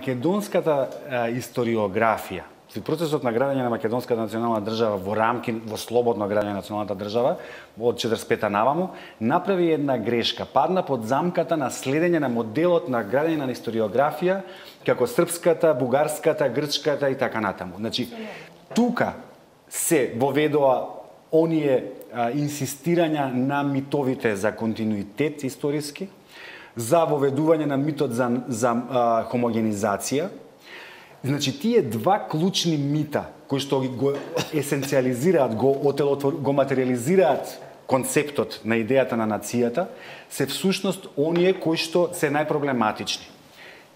македонската историографија, процесот на градење на македонската национална држава во слободно градење на националната држава од 45-та наваму, направи една грешка. Падна под замката на следење на моделот на градење на историографија како српската, бугарската, грчката и така натаму. Значи, тука се воведоа оние инсистирања на митовите за континуитет историски, за воведување на митот за хомогенизација. Значи, тие два клучни мита, кои што го есенциализираат, го материализираат концептот на идејата на нацијата, се всушност оние кои што се најпроблематични.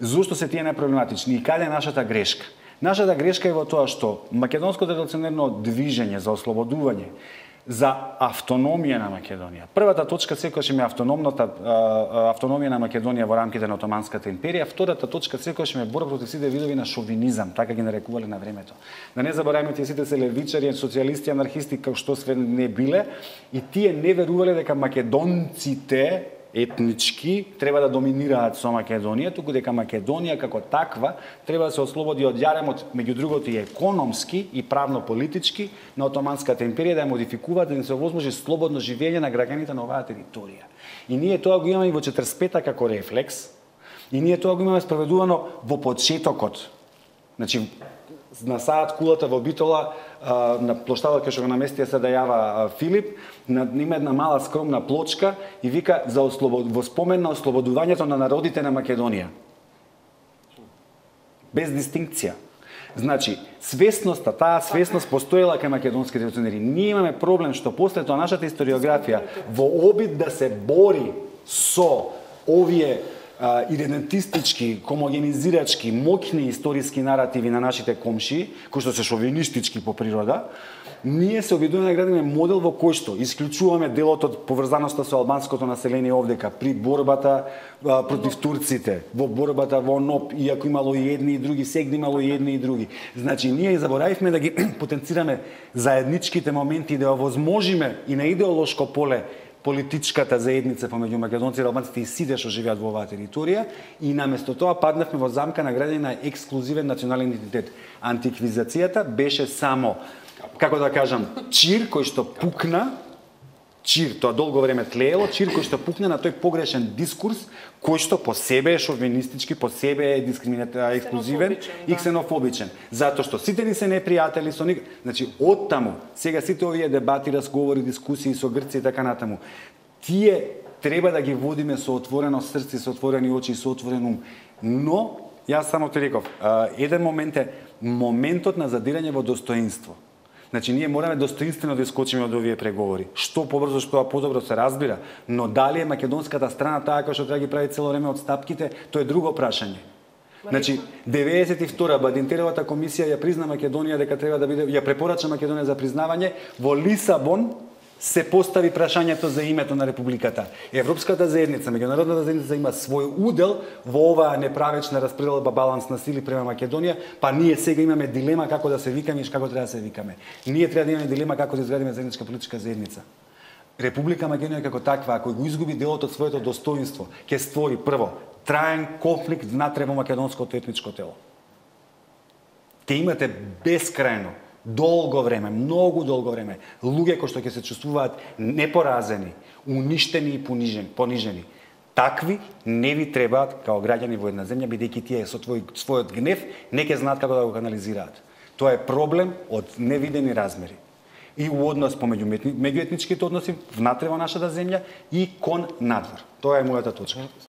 Зошто се тие најпроблематични и каде е нашата грешка? Нашата грешка е во тоа што македонското револуционерно движење за ослободување, за автономија на Македонија. Првата точка секогаш е автономија на Македонија во рамките на Отоманската империја, втората точка секогаш е борба против сите видови на шовинизам, така ги нарекувале на времето. Да не забораваме, тие сите се левичари, социјалисти, анархисти, како што све не биле, и тие не верувале дека македонците етнички треба да доминираат со Македонија, туку дека Македонија како таква треба да се ослободи од јаремот, меѓу другото и економски и правно-политички, на Отоманската империја, да ја модификува, да им се овозможи слободно живење на граѓаните на оваа територија. И ние тоа го имаме и во 45-та како рефлекс, и ние тоа го имаме спроведувано во почетокот. Значи, на Саат кулата во Битола, на плоштадот кај што го наместија се да јава Филип, има една мала скромна плочка и вика за во спомен на ослободувањето на народите на Македонија. Без дистинкција. Значи, свесноста, таа свесност постоела кај македонските револуционери. Ние имаме проблем што после тоа нашата историографија во обид да се бори со овие идентистички, хомогенизирачки, моќни историски наративи на нашите комши, кои што се шовинистички по природа, ние се обидуваме да градиме модел во кој што исклучуваме делот од поврзаноста со албанското население овдека при борбата против турците, во борбата во НОП, иако имало и едни и други, сегде имало и едни и други. Значи, ние заборавивме да ги потенцираме заедничките моменти, да овозможиме и на идеолошко поле политичката заедница помеѓу македонците и албанците и сите што живеат во оваа територија, и наместо тоа паднавме во замка на градење на ексклузивен национален идентитет. Антиквизацијата беше само, како да кажам, чир кој што пукна, чир, тоа долго време тлеело, чир кој што пукна на тој погрешен дискурс, кој што по себе е шовинистички, по себе е ексклузивен и ксенофобичен. Затоа што сите ни се непријатели со ник... Значи, оттаму, сега сите овие дебати, разговори, дискусии со Грци и така натаму, тие треба да ги водиме со отворено срце, со отворени очи и со отворен ум. Но, јас само ти реков, еден момент е моментот на задирање во достоинство. Значи, ние мораме достоинствено да искочиме од овие преговори. Што побрзо, што подобро се разбира, но дали е македонската страна таа која што треба да ги прави цело време отстапките, тоа е друго прашање. Значи, 92-та Бадинтеровата комисија ја призна Македонија дека треба да биде, ја препорача Македонија за признавање, во Лисабон се постави прашањето за името на републиката. Европската заедница, меѓународната заедница има свој удел во оваа неправечна распределба баланс на сили према Македонија, па ние сега имаме дилема како да се викаме и како треба да се викаме. Ние треба да имаме дилема како да изградиме заедничка политичка заедница. Република Македонија како таква, ако го изгуби делот од своето достоинство, ќе створи прво траен конфликт внатре во македонското етничко тело. Ќе имате бескрајно долго време, многу долго време, луѓе кои што ќе се чувствуваат непоразени, уништени и понижени. Такви не ви требаат као граѓани во една земја, бидејќи тие со својот гнев не ќе знаат како да го канализираат. Тоа е проблем од невидени размери. И у однос помеѓу меѓуетничките односи внатре во нашата земја и кон надвор. Тоа е мојата точка.